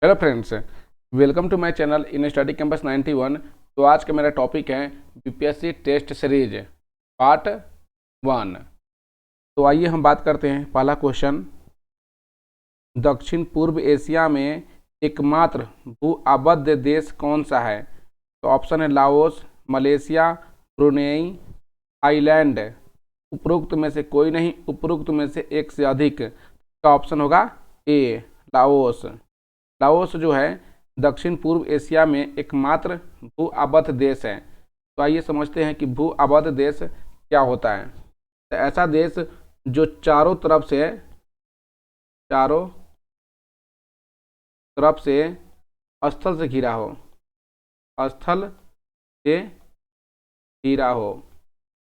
Hello friends, welcome to my channel in study campus 91। तो आज का मेरा टॉपिक है बीपीएससी टेस्ट सीरीज पार्ट 1। तो आइए हम बात करते हैं। पहला क्वेश्चन, दक्षिण पूर्व एशिया में एकमात्र भू आबद्ध देश कौन सा है? तो ऑप्शन है लाओस, मलेशिया, ब्रुनेई, थाईलैंड। उपरोक्त में से कोई नहीं, उपरोक्त में से एक से अधिक। का ऑप्शन होगा ए, लाओस। लाओस जो है दक्षिण पूर्व एशिया में एकमात्र भू आबद्ध देश है। तो आइए समझते हैं कि भू आबद्ध देश क्या होता है। तो ऐसा देश जो चारों तरफ से स्थल से घिरा हो, स्थल से घिरा हो,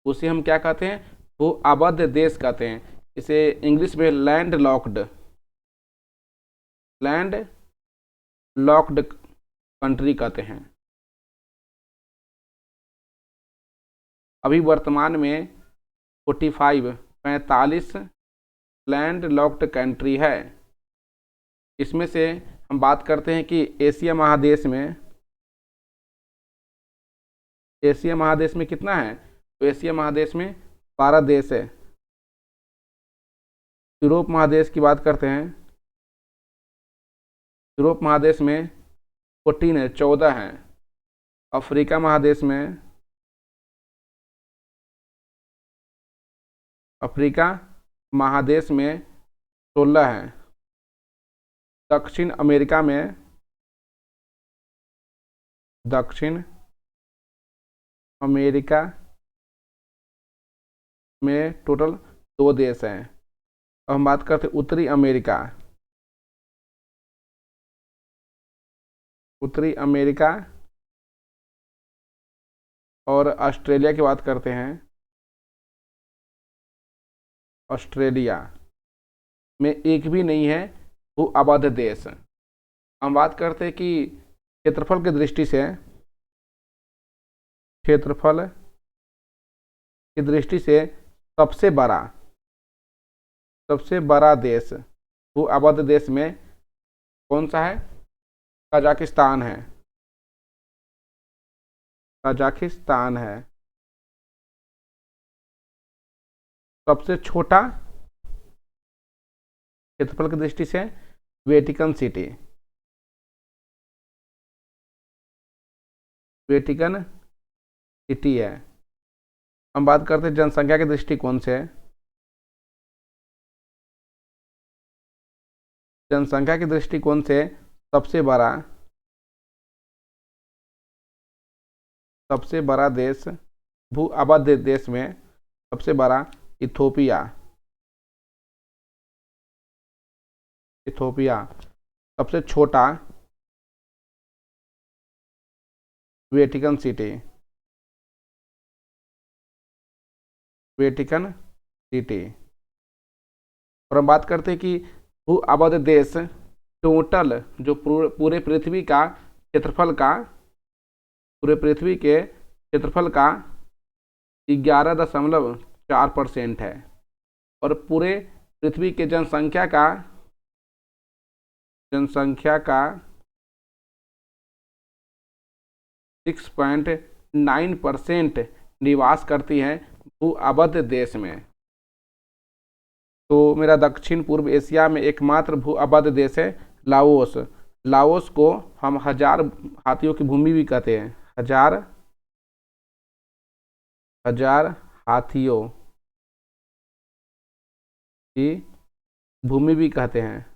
उसे हम क्या कहते हैं? भू आबद्ध देश कहते हैं। इसे इंग्लिश में लैंड लॉक्ड कंट्री कहते हैं। अभी वर्तमान में 45 लैंड लॉक्ड कंट्री है। इसमें से हम बात करते हैं कि एशिया महादेश में कितना है? तो एशिया महादेश में 12 देश है। यूरोप महादेश की बात करते हैं, यूरोप महादेश में 14 है, 14 हैं। अफ्रीका महादेश में 16 हैं। दक्षिण अमेरिका में टोटल 2 देश हैं। अब हम बात करते हैं उत्तरी अमेरिका और ऑस्ट्रेलिया की बात करते हैं। ऑस्ट्रेलिया में एक भी नहीं है भू आबद्ध देश। हम बात करते हैं कि क्षेत्रफल की दृष्टि से सबसे बड़ा देश भू आबद्ध देश में कौन सा है? कजाकिस्तान है। सबसे छोटा क्षेत्रफल की दृष्टि से वेटिकन सिटी है। हम बात करते हैं जनसंख्या के दृष्टिकोण से। जनसंख्या के दृष्टिकोण से सबसे बड़ा देश भू आबद्ध देश में सबसे बड़ा इथोपिया। सबसे छोटा वेटिकन सिटी। और हम बात करते हैं कि भू आबद्ध देश टोटल जो पूरे पृथ्वी के क्षेत्रफल का 11.4% है। और पूरे पृथ्वी के जनसंख्या का 6.9% निवास करती है भू आबद्ध देश में। तो मेरा दक्षिण पूर्व एशिया में एकमात्र भू आबद्ध देश है लाओस। लाओस को हम 1000 हाथियों की भूमि भी कहते हैं। हजार हाथियों की भूमि भी कहते हैं।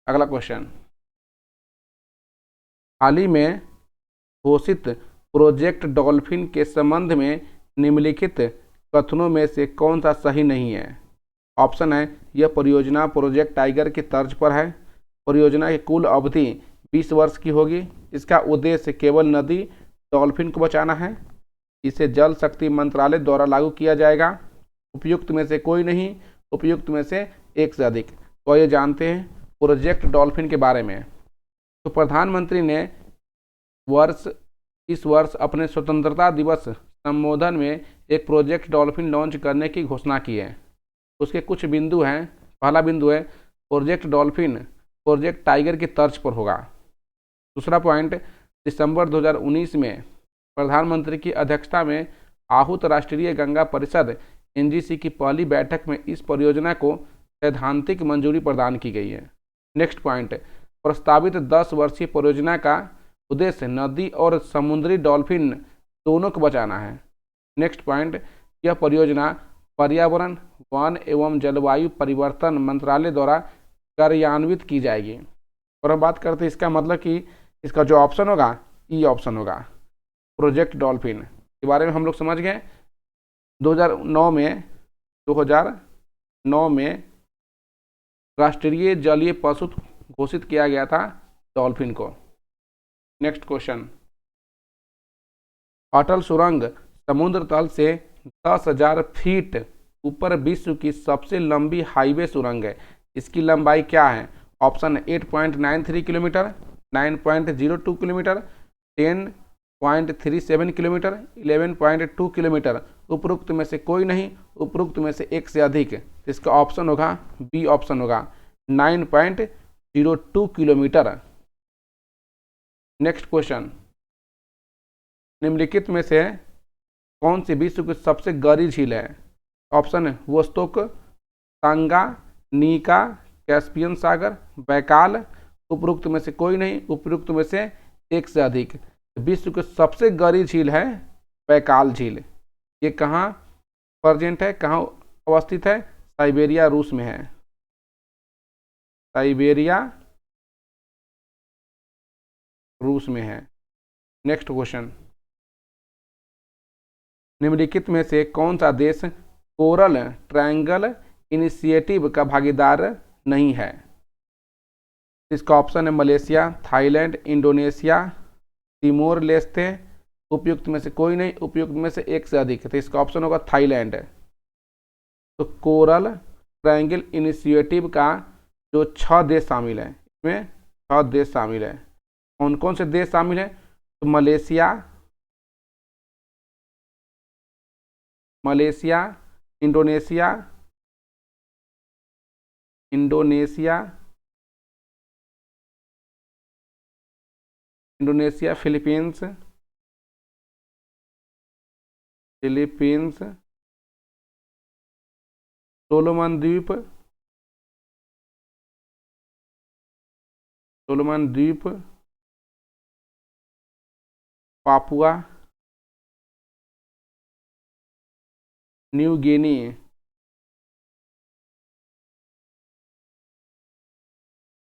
अगला क्वेश्चन, हाल ही में घोषित प्रोजेक्ट डॉल्फिन के संबंध में निम्नलिखित कथनों में से कौन सा सही नहीं है? ऑप्शन है, यह परियोजना प्रोजेक्ट टाइगर की तर्ज पर है। परियोजना की कुल अवधि 20 वर्ष की होगी। इसका उद्देश्य केवल नदी डॉल्फिन को बचाना है। इसे जल शक्ति मंत्रालय द्वारा लागू किया जाएगा। उपयुक्त में से कोई नहीं, उपयुक्त में से एक से अधिक। तो ये जानते हैं प्रोजेक्ट डॉल्फिन के बारे में। तो प्रधानमंत्री ने इस वर्ष अपने स्वतंत्रता दिवस संबोधन में एक प्रोजेक्ट डॉल्फिन लॉन्च करने की घोषणा की है। उसके कुछ बिंदु हैं, पहला बिंदु है प्रोजेक्ट डॉल्फिन प्रोजेक्ट टाइगर की तर्ज पर होगा। दूसरा पॉइंट, दिसंबर 2019 में प्रधानमंत्री की अध्यक्षता में आहूत राष्ट्रीय गंगा परिषद एनजीसी की पहली बैठक में इस परियोजना को सैद्धांतिक मंजूरी प्रदान की गई है। नेक्स्ट पॉइंट, प्रस्तावित 10 वर्षीय परियोजना का उद्देश्य नदी और समुद्री डॉल्फिन दोनों को बचाना है। नेक्स्ट पॉइंट, यह परियोजना पर्यावरण, वन एवं जलवायु परिवर्तन मंत्रालय द्वारा कार्यान्वित की जाएगी। और हम बात करते हैं इसका मतलब कि इसका जो ऑप्शन होगा ई ऑप्शन होगा, प्रोजेक्ट डॉल्फिन के बारे में हम लोग समझ गए। 2009 में राष्ट्रीय जलीय पशु घोषित किया गया था डॉल्फिन को। नेक्स्ट क्वेश्चन, अटल सुरंग समुद्र तल से 10,000 फीट ऊपर विश्व की सबसे लंबी हाईवे सुरंग है। इसकी लंबाई क्या है? Option 8.93 kilometre, 9.02 kilometre, 10.37 kilometre, 11.2 kilometre. उपरोक्त में से कोई नहीं, उपरोक्त में से एक से अधिक। इसका ऑप्शन होगा बी ऑप्शन होगा 9.02 किलोमीटर। नेक्स्ट क्वेश्चन, निम्नलिखित में से कौन सी विश्व की सबसे गहरी झील है? ऑप्शन है वोस्तोक, तांगा, नीका, कैस्पियन सागर, बैकाल। उपरोक्त में से कोई नहीं, उपरोक्त में से एक से अधिक। विश्व की सबसे गहरी झील है बैकाल झील। ये कहाँ प्रेजेंट है, कहाँ अवस्थित है? साइबेरिया रूस में है। साइबेरिया रूस में है। नेक्स्ट क्वेश्चन, निम्नलिखित में से कौन सा देश कोरल ट्रायंगल इनिशिएटिव का भागीदार नहीं है? इसका ऑप्शन है Malaysia, Thailand, Indonesia, Timor Leste. उपयुक्त में से कोई नहीं, उपयुक्त में से एक से अधिक। तो इसका ऑप्शन होगा थाईलैंड। तो कोरल ट्रायंगल इनिशिएटिव का जो 6 देश शामिल है, इसमें 6 देश शामिल है। कौन कौन से देश शामिल है? तो मलेशिया, इंडोनेशिया, फिलीपींस, सोलोमन द्वीप, पापुआ न्यू गिनी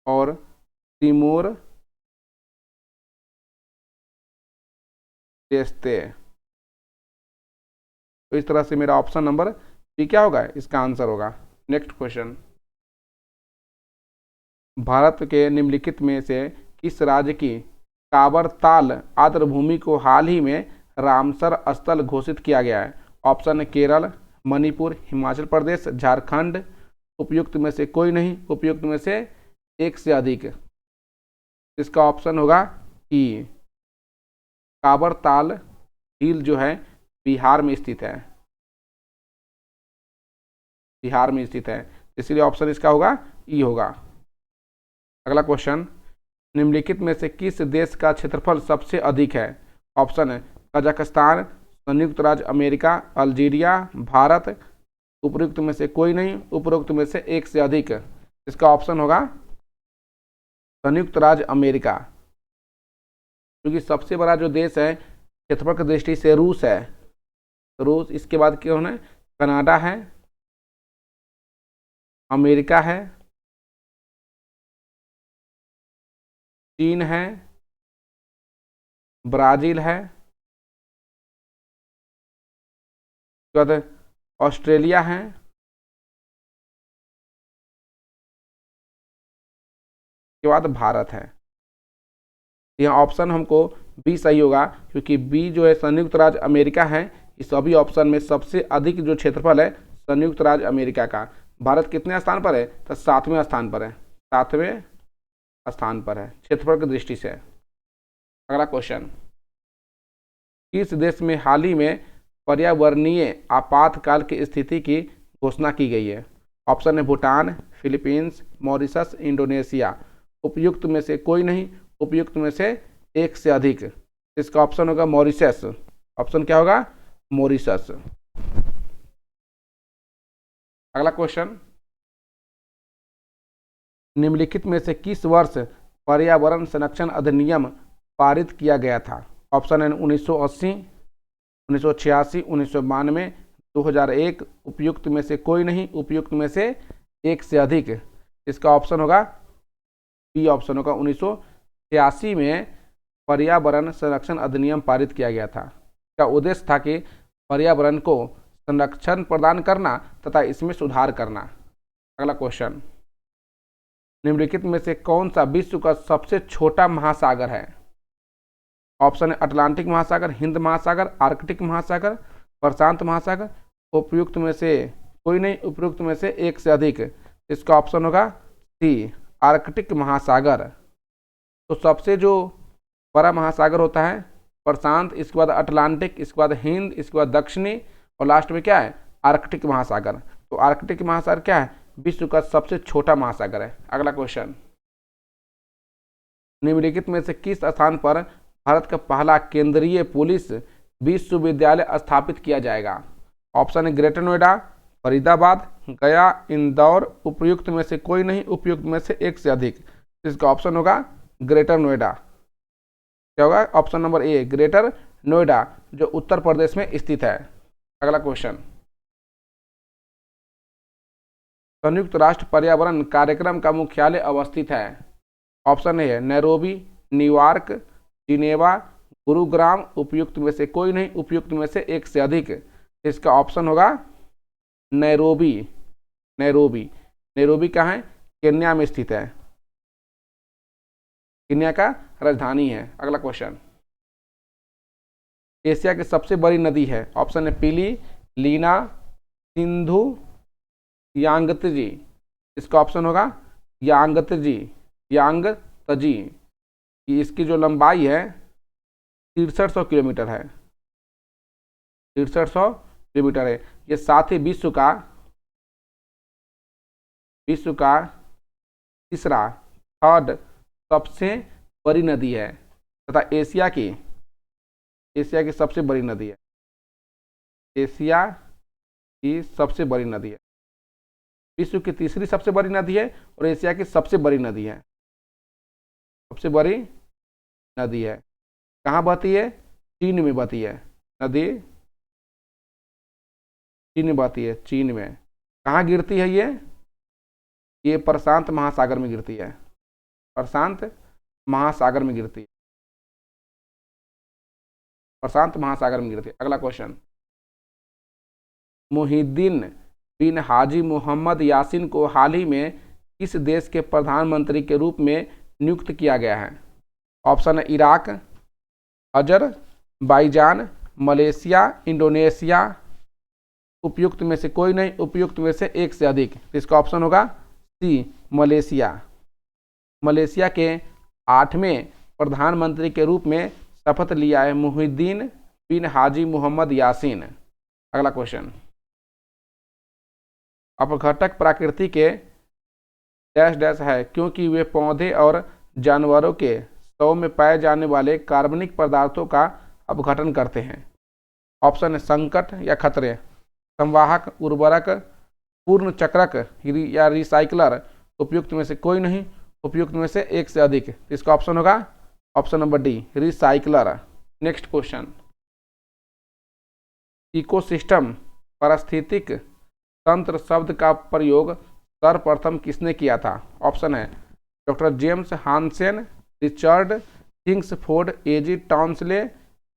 और तिमोर लेस्ते। तो इस तरह से मेरा ऑप्शन नंबर बी क्या होगा? इसका आंसर होगा। नेक्स्ट क्वेश्चन, भारत के निम्नलिखित में से किस राज्य की काबर ताल आर्द्रभूमि को हाल ही में रामसर स्थल घोषित किया गया है? ऑप्शन है केरल, मणिपुर, हिमाचल प्रदेश, झारखंड। उपयुक्त में से कोई नहीं, उपयुक्त में से एक से अधिक। इसका ऑप्शन होगा ई, काबर ताल झील जो है बिहार में स्थित है। बिहार में स्थित है, इसलिए ऑप्शन इसका होगा ई होगा। अगला क्वेश्चन, निम्नलिखित में से किस देश का क्षेत्रफल सबसे अधिक है? ऑप्शन है कजाकिस्तान, संयुक्त राज्य अमेरिका, अल्जीरिया, भारत। उपरोक्त में से कोई नहीं, उपरोक्त में से एक से अधिक। इसका ऑप्शन होगा संयुक्त राज्य अमेरिका, क्योंकि सबसे बड़ा जो देश है क्षेत्रफल की दृष्टि से रूस है। रूस, इसके बाद कौन है? कनाडा है, अमेरिका है, चीन है, ब्राजील है, उसके बाद ऑस्ट्रेलिया है, उसके बाद भारत है। यहाँ ऑप्शन हमको बी सही होगा, क्योंकि बी जो है संयुक्त राज्य अमेरिका है। इस सभी ऑप्शन में सबसे अधिक जो क्षेत्रफल है संयुक्त राज्य अमेरिका का। भारत कितने स्थान पर है? तो 7वें स्थान पर है। 7वें स्थान पर है क्षेत्रफल की दृष्टि से। अगला क्वेश्चन, किस देश में हाल ही में पर्यावरणीय आपातकाल की स्थिति की घोषणा की गई है? ऑप्शन है भूटान, फिलीपींस, मॉरिशस, इंडोनेशिया। उपयुक्त में से कोई नहीं, उपयुक्त में से एक से अधिक। इसका ऑप्शन होगा मॉरिशस। ऑप्शन क्या होगा? मॉरिशस। अगला क्वेश्चन, निम्नलिखित में से किस वर्ष पर्यावरण संरक्षण अधिनियम पारित किया गया था? ऑप्शन है 1980, 1986, 1992, 2001। उपयुक्त में से कोई नहीं, उपयुक्त में से एक से अधिक। इसका ऑप्शन होगा बी, ऑप्शन होगा 1986 में पर्यावरण संरक्षण अधिनियम पारित किया गया था। इसका उद्देश्य था कि पर्यावरण को संरक्षण प्रदान करना तथा इसमें सुधार करना। अगला क्वेश्चन, निम्नलिखित में से कौन सा विश्व का सबसे छोटा महासागर है? ऑप्शन है अटलांटिक महासागर, हिंद महासागर, आर्कटिक महासागर, प्रशांत महासागर। उपयुक्त में से कोई नहीं, उपयुक्त में से एक से अधिक। इसका ऑप्शन होगा सी, आर्कटिक महासागर। तो सबसे जो बड़ा महासागर होता है प्रशांत, इसके बाद अटलांटिक, इसके बाद हिंद, इसके बाद दक्षिणी और लास्ट में क्या है? आर्कटिक महासागर। तो आर्कटिक महासागर क्या है? विश्व का सबसे छोटा महासागर है। अगला क्वेश्चन, निम्नलिखित में से किस स्थान पर भारत का पहला केंद्रीय पुलिस विश्वविद्यालय स्थापित किया जाएगा? ऑप्शन है ग्रेटर नोएडा, फरीदाबाद, गया, इंदौर। उपयुक्त में से कोई नहीं, उपयुक्त में से एक से अधिक। इसका ऑप्शन होगा ग्रेटर नोएडा। क्या होगा? Option number A, greater Noida, जो उत्तर प्रदेश में स्थित है। अगला क्वेश्चन, संयुक्त राष्ट्र पर्यावरण कार्यक्रम का मुख्यालय अवस्थित है? Option A Nairobi, New York, Geneva, Gurugram. उपयुक्त में से कोई नहीं, उपयुक्त में से एक से अधिक। इसका ऑप्शन होगा नैरोबी। नैरोबी, नैरोबी कहाँ है? केन्या में स्थित है, केन्या का राजधानी है। अगला क्वेश्चन, एशिया की सबसे बड़ी नदी है? ऑप्शन है पीली, लीना, सिंधु, यांगत्जी। इसका ऑप्शन होगा यांगत्जी, यांगत्जी। इसकी जो लंबाई है 6300 किलोमीटर है, 6300 किलोमीटर है। ये साथ ही विश्व का तीसरा, थर्ड सबसे बड़ी नदी है तथा एशिया की सबसे बड़ी नदी है। एशिया की सबसे बड़ी नदी है, विश्व की तीसरी सबसे बड़ी नदी है और एशिया की सबसे बड़ी नदी है। सबसे बड़ी नदी है, कहाँ बहती है? चीन में बहती है नदी, चीन में बहती है, चीन में। कहाँ गिरती है ये प्रशांत महासागर में गिरती है, प्रशांत महासागर में गिरती है, प्रशांत महासागर में गिरती है। अगला क्वेश्चन, मुहिद्दीन बिन हाजी मोहम्मद यासीन को हाल ही में किस देश के प्रधानमंत्री के रूप में नियुक्त किया गया है? ऑप्शन है इराक, अजरबैजान, मलेशिया, इंडोनेशिया। उपयुक्त में से कोई नहीं, उपयुक्त में से एक से अधिक। इसका ऑप्शन होगा सी, मलेशिया। मलेशिया के 8वें प्रधानमंत्री के रूप में शपथ लिया है मुहिद्दीन बिन हाजी मोहम्मद यासीन। अगला क्वेश्चन, अपघटक प्रकृति के डैश डैश है क्योंकि वे पौधे और जानवरों के शव में पाए जाने वाले कार्बनिक पदार्थों का अपघटन करते हैं। ऑप्शन है संकट या खतरे, संवाहक, उर्वरक, पूर्ण चक्रक या रिसाइकलर। उपयुक्त में से कोई नहीं, उपयुक्त में से एक से अधिक। इसका ऑप्शन होगा option number D, recycler. Next question, ecosystem पारिस्थितिक तंत्र शब्द का प्रयोग सर्वप्रथम किसने किया था? ऑप्शन है डॉक्टर जेम्स हानसेन, रिचर्ड किंग्सफोर्ड, एजी टाउंसले,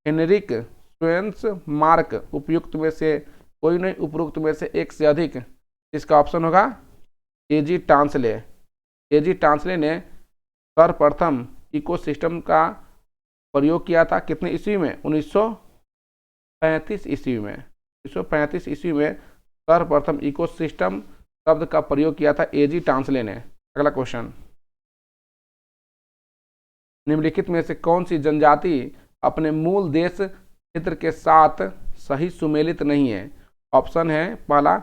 हेनरिक स्वेंस मार्क। उपयुक्त में से कोई नहीं, उपयुक्त में से एक से अधिक। इसका ऑप्शन होगा एजी टाउंसले। एजी टाउंसले ने सर्वप्रथम इकोसिस्टम का प्रयोग किया था कितने ईस्वी में? 1935 ईस्वी में। 1935 ईस्वी में सर्वप्रथम इकोसिस्टम शब्द का प्रयोग किया था एजी टाउंसले ने। अगला क्वेश्चन, निम्नलिखित में से कौन सी जनजाति अपने मूल देश क्षेत्र के साथ सही सुमेलित नहीं है? ऑप्शन है पहला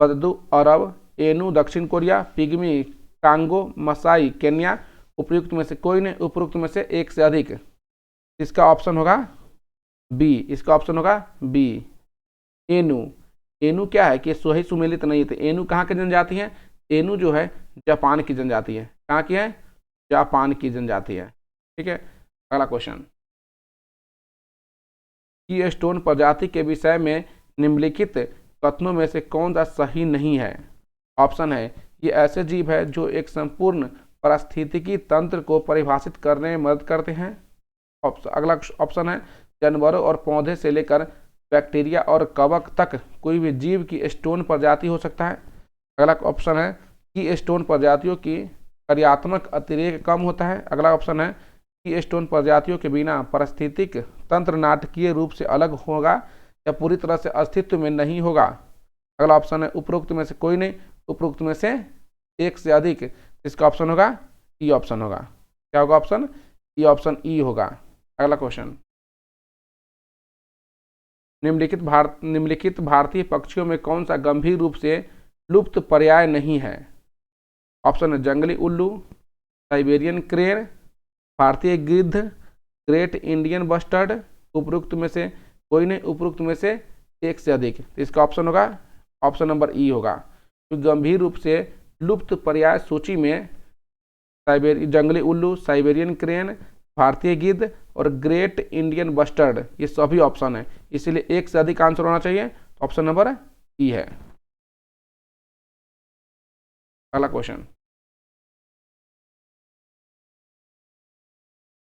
बददू अरब, एनू दक्षिण Korea, pygmy Congo, Masai Kenya, उपयुक्त में से कोई नहीं, उपयुक्त में से एक से अधिक। इसका ऑप्शन होगा बी, इसका ऑप्शन होगा बी एनू। एनू क्या है कि सही सुमेलित नहीं थे। एनू कहाँ की जनजाति है? एनू जो है जापान की जनजाति है। कहाँ की है? जापान की जनजाति है। ठीक है, अगला क्वेश्चन, की स्टोन प्रजाति के विषय में निम्नलिखित कथनों में से कौन सा सही नहीं है? ऑप्शन है, ये ऐसे जीव है जो एक संपूर्ण पारिस्थितिकी तंत्र को परिभाषित करने में मदद करते हैं। अगला ऑप्शन है, जानवरों और पौधे से लेकर बैक्टीरिया और कवक तक कोई भी जीव की स्टोन प्रजाति हो सकता है। अगला ऑप्शन है कि स्टोन प्रजातियों की कार्यात्मक अतिरेक कम होता है। अगला ऑप्शन है कि स्टोन प्रजातियों के बिना पारिस्थितिक तंत्र नाटकीय रूप से अलग होगा या पूरी तरह से अस्तित्व में नहीं होगा। अगला ऑप्शन है उपरोक्त में से कोई नहीं, उपरोक्त में से एक से अधिक। इसका ऑप्शन होगा ई ऑप्शन होगा। क्या होगा ऑप्शन? ई ऑप्शन ई होगा। अगला क्वेश्चन, निम्नलिखित भारतीय पक्षियों में कौन सा गंभीर रूप से लुप्त पर्याय नहीं है? ऑप्शन है जंगली उल्लू, साइबेरियन क्रेन, भारतीय गिद्ध, ग्रेट इंडियन बस्टर्ड, उपरोक्त में से कोई नहीं, उपरोक्त में से एक से अधिक। तो इसका ऑप्शन होगा ऑप्शन नंबर ई होगा। तो गंभीर रूप से लुप्त पर्याय सूची में जंगली उल्लू, साइबेरियन क्रेन, भारतीय गिद्ध और ग्रेट इंडियन बस्टर्ड, ये सभी ऑप्शन है, इसीलिए एक से अधिक आंसर होना चाहिए। ऑप्शन नंबर ई है। अगला क्वेश्चन,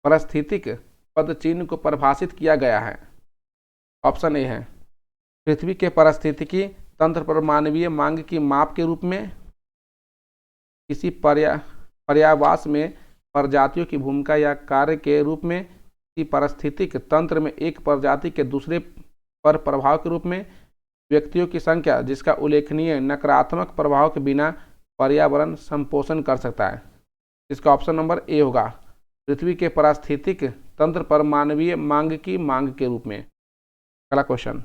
पारिस्थितिक पद चिन्ह को परिभाषित किया गया है। ऑप्शन ए है, पृथ्वी के पारिस्थितिकी तंत्र पर मानवीय मांग की माप के रूप में, किसी पर्यावास में प्रजातियों की भूमिका या कार्य के रूप में, किसी पारिस्थितिक तंत्र में एक प्रजाति के दूसरे पर प्रभाव के रूप में, व्यक्तियों की संख्या जिसका उल्लेखनीय नकारात्मक प्रभाव के बिना पर्यावरण संपोषण कर सकता है। इसका ऑप्शन नंबर ए होगा, पृथ्वी के पारिस्थितिक तंत्र पर मानवीय मांग की मांग के रूप में। अगला क्वेश्चन,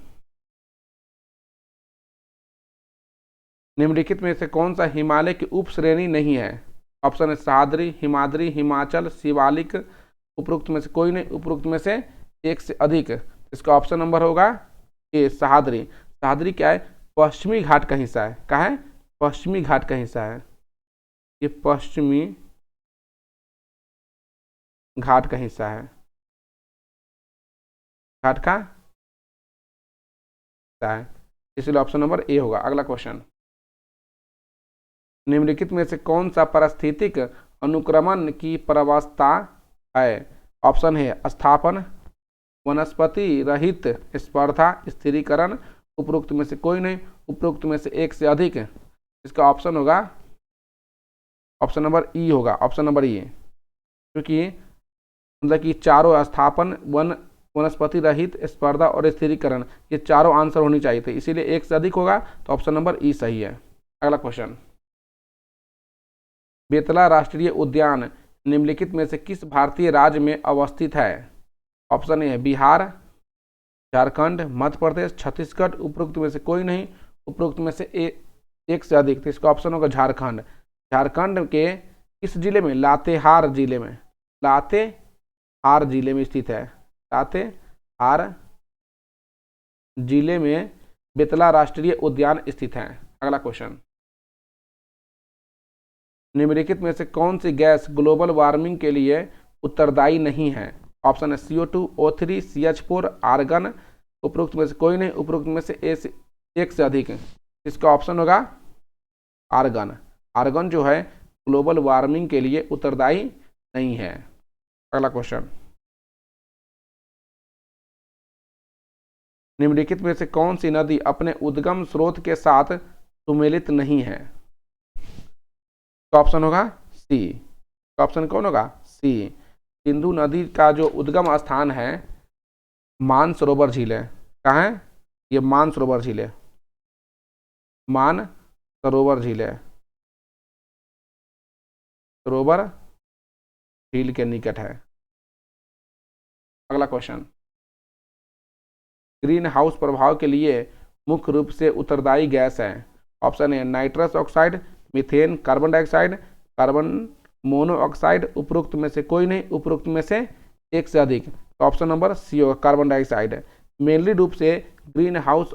निम्नलिखित में से कौन सा हिमालय की उप श्रेणी नहीं है? ऑप्शन है सह्याद्री, हिमाद्री, हिमाचल, शिवालिक, उपरोक्त में से कोई नहीं, उपरोक्त में से एक से अधिक। इसका ऑप्शन नंबर होगा ए सह्याद्री। सह्याद्री क्या है? पश्चिमी घाट का हिस्सा है। क्या है? पश्चिमी घाट का हिस्सा है। ये पश्चिमी घाट का हिस्सा है, घाट का हिस्सा है, इसलिए ऑप्शन नंबर ए होगा। अगला क्वेश्चन, निम्नलिखित में से कौन सा पारिस्थितिक अनुक्रमण की प्रवस्था है? ऑप्शन है स्थापन, वनस्पति रहित स्पर्धा, स्थिरीकरण, उपरोक्त में से कोई नहीं, उपरोक्त में से एक से अधिक। इसका ऑप्शन होगा ऑप्शन नंबर ई होगा। ऑप्शन नंबर ई, क्योंकि मतलब कि चारों स्थापन, वनस्पति रहित, स्पर्धा और स्थिरीकरण, ये चारों आंसर होनी चाहिए थे, इसीलिए एक से अधिक होगा, तो ऑप्शन नंबर ई सही है। अगला क्वेश्चन, बेतला राष्ट्रीय उद्यान निम्नलिखित में से किस भारतीय राज्य में अवस्थित है? ऑप्शन ए है बिहार, झारखंड, मध्य प्रदेश, छत्तीसगढ़, उपरोक्त में से कोई नहीं, उपरोक्त में से एक से अधिक। तो इसका ऑप्शन होगा झारखंड। झारखंड के किस जिले में? लातेहार जिले में, लातेहार जिले में स्थित है। लातेहार जिले में बेतला राष्ट्रीय उद्यान स्थित है। अगला क्वेश्चन, निम्नलिखित में से कौन सी गैस ग्लोबल वार्मिंग के लिए उत्तरदायी नहीं है? ऑप्शन है CO2, O3, CH4, आर्गन, उपरोक्त में से कोई नहीं, उपरोक्त में से एक से अधिक। इसका ऑप्शन होगा आर्गन। आर्गन जो है ग्लोबल वार्मिंग के लिए उत्तरदायी नहीं है। अगला क्वेश्चन, निम्नलिखित में से कौन सी नदी अपने उद्गम स्रोत के साथ सुमेलित नहीं है? तो ऑप्शन होगा सी। ऑप्शन कौन होगा? सी। सिंधु नदी का जो उद्गम स्थान है मानसरोवर झील है। कहाँ है? ये मानसरोवर झील है, मानसरोवर झील है, सरोवर झील के निकट है। अगला क्वेश्चन, ग्रीन हाउस प्रभाव के लिए मुख्य रूप से उत्तरदायी गैस है। Option A nitrous oxide, methane, carbon dioxide, carbon monoxide, उपरोक्त में से कोई नहीं, उपरोक्त में से एक से अधिक। तो ऑप्शन नंबर सी होगा कार्बन डाइऑक्साइड। मेनली रूप से ग्रीन हाउस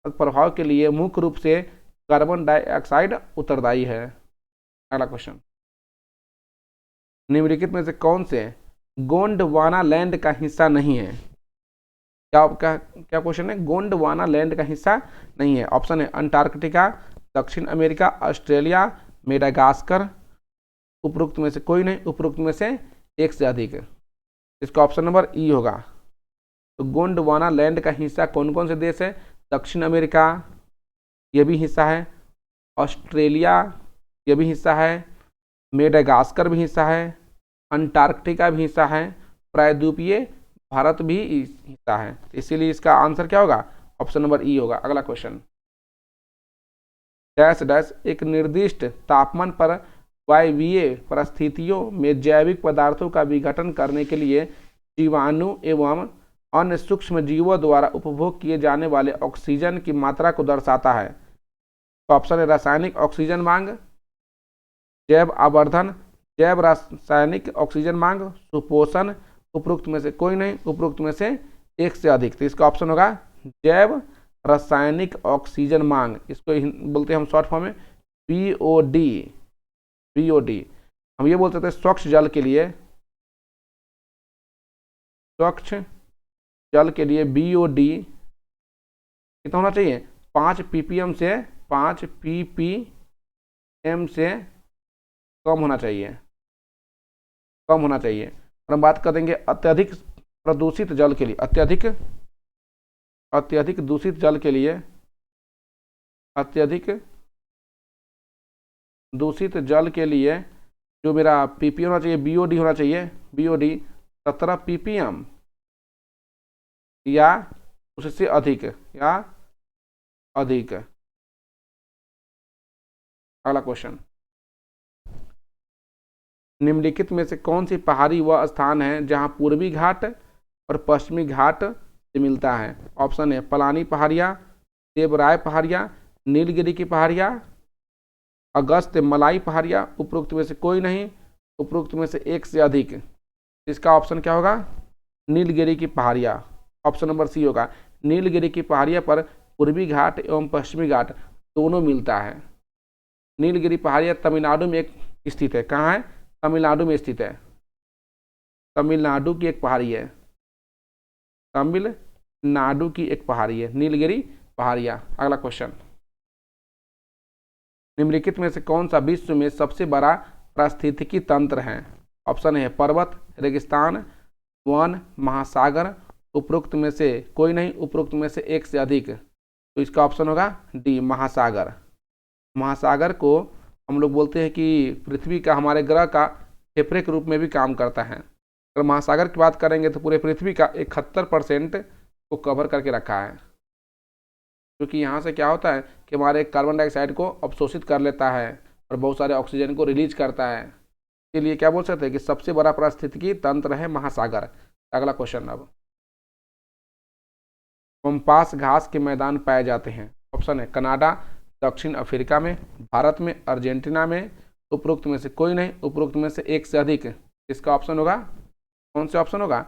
प्रभाव के लिए मुख्य रूप से कार्बन डाइऑक्साइड उत्तरदायी है। अगला क्वेश्चन, निम्नलिखित में से कौन से गोंडवाना लैंड का हिस्सा नहीं है? क्या क्या क्या क्वेश्चन है? गोंडवाना लैंड का हिस्सा नहीं है। ऑप्शन है अंटार्कटिका, दक्षिण अमेरिका, ऑस्ट्रेलिया, मेडागास्कर, उपरोक्त में से कोई नहीं, उपरोक्त में से एक से अधिक। इसका ऑप्शन नंबर ई होगा। तो गोंडवाना लैंड का हिस्सा कौन कौन से देश है? दक्षिण अमेरिका ये भी हिस्सा है, ऑस्ट्रेलिया ये भी हिस्सा है, मेडागास्कर भी हिस्सा है, अंटार्कटिका भी हिस्सा है, प्रायद्वीपीय भारत भी हिस्सा है। इसीलिए इसका आंसर क्या होगा? ऑप्शन नंबर ई होगा। अगला क्वेश्चन, डैश डैश एक निर्दिष्ट तापमान पर वायवीय परिस्थितियों में जैविक पदार्थों का विघटन करने के लिए जीवाणु एवं अन्य सूक्ष्म जीवों द्वारा उपभोग किए जाने वाले ऑक्सीजन की मात्रा को दर्शाता है। तो ऑप्शन है रासायनिक ऑक्सीजन मांग, जैव आवर्धन, जैव रासायनिक ऑक्सीजन मांग, सुपोषण, उपरोक्त में से कोई नहीं, उपरोक्त में से एक से अधिक। तो इसका ऑप्शन होगा जैव रासायनिक ऑक्सीजन मांग। इसको बोलते हैं हम शॉर्ट फॉर्म में बीओडी। बीओडी हम ये बोल सकते हैं स्वच्छ जल के लिए, स्वच्छ जल के लिए बीओडी कितना होना चाहिए? 5 ppm से 5 ppm से कम होना चाहिए, कम होना चाहिए। और हम बात कर देंगे अत्यधिक प्रदूषित जल के लिए, अत्यधिक दूषित जल के लिए, अत्यधिक दूषित जल के लिए जो मेरा ppm होना चाहिए, बीओडी होना चाहिए, बीओडी 17 ppm या उससे अधिक, या अधिक। अगला क्वेश्चन, निम्नलिखित में से कौन सी पहाड़ी वह स्थान है जहां पूर्वी घाट और पश्चिमी घाट से मिलता है? ऑप्शन है पलानी पहाड़ियाँ, देवराय पहाड़ियाँ, नीलगिरी की पहाड़ियाँ, अगस्त मलाई पहाड़ियाँ, उपरोक्त में से कोई नहीं, उपरोक्त में से एक से अधिक। इसका ऑप्शन क्या होगा? नीलगिरी की पहाड़ियाँ। ऑप्शन नंबर सी होगा। नीलगिरी की पहाड़ियाँ पर पूर्वी घाट एवं पश्चिमी घाट दोनों मिलता है। नीलगिरी पहाड़ियाँ तमिलनाडु में एक स्थित है। कहाँ है? तमिलनाडु में स्थित है। तमिलनाडु की एक पहाड़ी है, तमिलनाडु की एक पहाड़ी है नीलगिरी पहाड़ियाँ। अगला क्वेश्चन, निम्नलिखित में से कौन सा विश्व में सबसे बड़ा पारिस्थितिकी तंत्र है? ऑप्शन है पर्वत, रेगिस्तान, वन, महासागर, उपरोक्त में से कोई नहीं, उपरोक्त में से एक से अधिक। तो इसका ऑप्शन होगा डी महासागर। महासागर को हम लोग बोलते हैं कि पृथ्वी का, हमारे ग्रह का फेफड़े के रूप में भी काम करता है। अगर महासागर की बात करेंगे तो पूरे पृथ्वी का 71% को कवर करके रखा है, क्योंकि यहाँ से क्या होता है कि हमारे कार्बन डाइऑक्साइड को अवशोषित कर लेता है और बहुत सारे ऑक्सीजन को रिलीज करता है। इसलिए क्या बोल सकते हैं कि सबसे बड़ा पारिस्थितिकी तंत्र है महासागर। अगला क्वेश्चन, अब पंपास घास के मैदान पाए जाते हैं। ऑप्शन है कनाडा, दक्षिण अफ्रीका में, भारत में, अर्जेंटीना में, उपरोक्त में से कोई नहीं, उपरोक्त में से एक से अधिक। इसका ऑप्शन होगा, कौन से ऑप्शन होगा?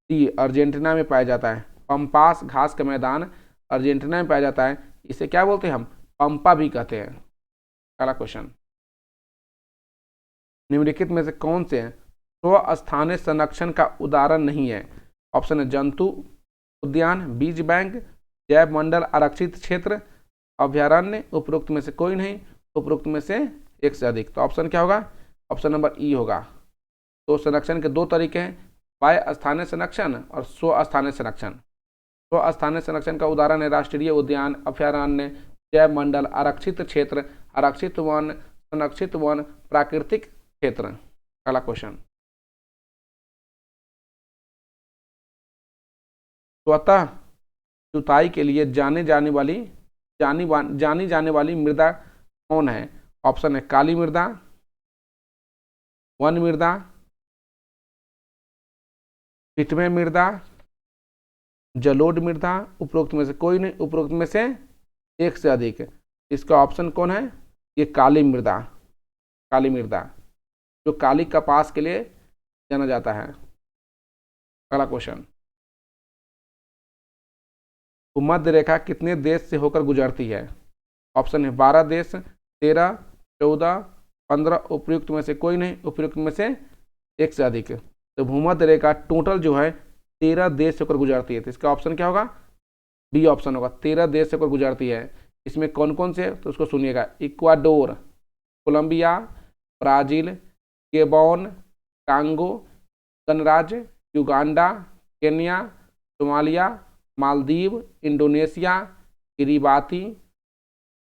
डी अर्जेंटीना में पाया जाता है। पंपास घास का मैदान अर्जेंटीना में पाया जाता है। इसे क्या बोलते हैं हम? पंपा भी कहते हैं। अगला क्वेश्चन, निम्नलिखित में से कौन से स्वस्थानीय संरक्षण का उदाहरण नहीं है? ऑप्शन है जंतु उद्यान, बीज बैंक, जैव मंडल आरक्षित क्षेत्र, अभ्यारण्य, उपरोक्त में से कोई नहीं, उपरोक्त में से एक से अधिक। तो ऑप्शन क्या होगा? ऑप्शन नंबर ई होगा। तो संरक्षण के दो तरीके हैं, बाह्य स्थानीय संरक्षण और स्वस्थानीय संरक्षण। स्वस्थानीय संरक्षण का उदाहरण है राष्ट्रीय उद्यान, अभ्यारण्य, जैव मंडल, आरक्षित क्षेत्र, आरक्षित वन, संरक्षित वन, प्राकृतिक क्षेत्र। अगला क्वेश्चन, स्वतः जुताई के लिए जानी जाने वाली मृदा कौन है? ऑप्शन है काली मृदा, वन मृदा, पिटमे मृदा, जलोढ़ मृदा, उपरोक्त में से कोई नहीं, उपरोक्त में से एक से अधिक। इसका ऑप्शन कौन है? ये काली मृदा, काली मृदा जो काली कपास के लिए जाना जाता है। अगला क्वेश्चन, भूमध्य रेखा कितने देश से होकर गुजरती है? ऑप्शन है 12 देश, 13, 14, 15, उपयुक्त में से कोई नहीं, उपयुक्त में से एक से अधिक। तो भूमध्य रेखा टोटल जो है 13 देश से होकर गुजरती है। तो इसका ऑप्शन क्या होगा? बी ऑप्शन होगा, 13 देश से होकर गुजरती है। इसमें कौन कौन से? तो उसको सुनिएगा, Ecuador, Colombia, Brazil, Gabon, Congo, गणराज्य, Uganda, Kenya, Somalia, Maldives, Indonesia, Kiribati,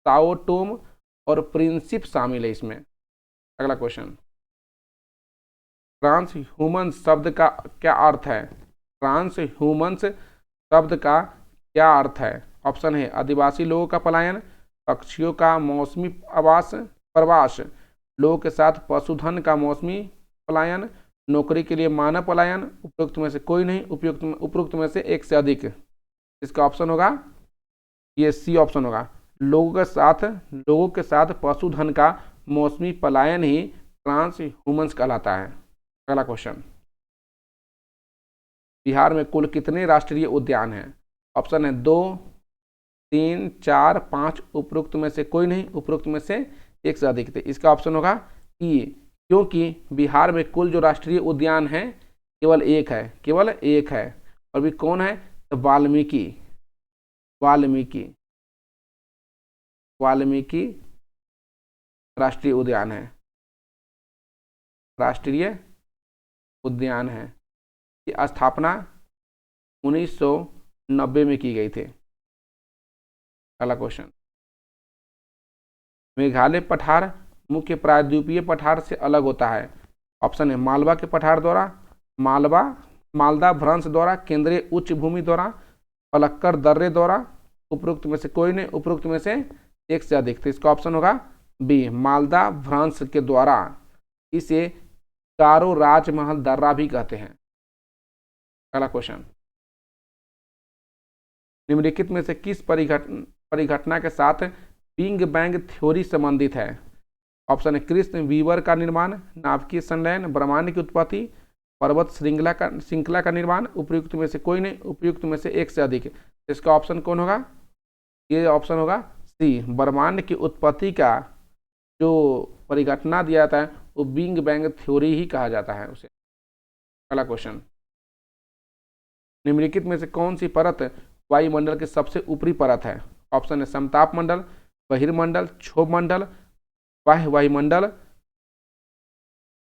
Sao Tome और प्रिंसिप शामिल है इसमें। अगला क्वेश्चन, ट्रांस ह्यूमन शब्द का क्या अर्थ है? ट्रांस ह्यूमन्स शब्द का क्या अर्थ है? ऑप्शन है आदिवासी लोगों का पलायन, पक्षियों का मौसमी आवास प्रवास, लोगों के साथ पशुधन का मौसमी पलायन, नौकरी के लिए मानव पलायन, उपयुक्त में से कोई नहीं, उपयुक्त में से एक से अधिक। इसका ऑप्शन होगा ये सी ऑप्शन होगा, लोगों के साथ पशुधन का मौसमी पलायन ही ट्रांस ह्यूमन्स कहलाता है। अगला क्वेश्चन, बिहार में कुल कितने राष्ट्रीय उद्यान हैं? ऑप्शन है 2, 3, 4, 5, उपयुक्त में से कोई नहीं, उपयुक्त में से एक से अधिक थे। इसका ऑप्शन होगा ई, क्योंकि बिहार में कुल जो राष्ट्रीय उद्यान है केवल एक है, केवल एक है। और भी कौन है? तो वाल्मीकि, वाल्मीकि, वाल्मीकि राष्ट्रीय उद्यान है, राष्ट्रीय उद्यान है। की स्थापना 1990 में की गई थी। अगला क्वेश्चन, मेघालय पठार मुख्य प्रायद्वीपीय पठार से अलग होता है। ऑप्शन है मालवा के पठार द्वारा, मालदा भ्रंश द्वारा, केंद्रीय उच्च भूमि द्वारा, पलक्कड़ दर्रे द्वारा, उपयुक्त में से कोई नहीं, उपयुक्त में से एक से अधिक। तो इसका ऑप्शन होगा बी, मालदा भ्रंश के द्वारा। इसे गारो राजमहल दर्रा भी कहते हैं। अगला क्वेश्चन, निम्नलिखित में से किस परिघटना के साथ बिग बैंग थ्योरी संबंधित है? ऑप्शन है कृष्ण वीवर का निर्माण, नाभिकीय संलयन, ब्रह्मांड की उत्पत्ति, पर्वत श्रृंखला का निर्माण, उपयुक्त में से कोई नहीं, उपयुक्त में से एक से अधिक। इसका ऑप्शन कौन होगा? ये ऑप्शन होगा सी, ब्रह्मांड की उत्पत्ति का जो परिघटना दिया जाता है वो बिग बैंग थ्योरी ही कहा जाता है उसे। अगला क्वेश्चन, निम्नलिखित में से कौन सी परत वायुमंडल की सबसे ऊपरी परत है? ऑप्शन है समताप मंडल, बहिर्मंडल, क्षोभ मंडल, बाह्य वायुमंडल,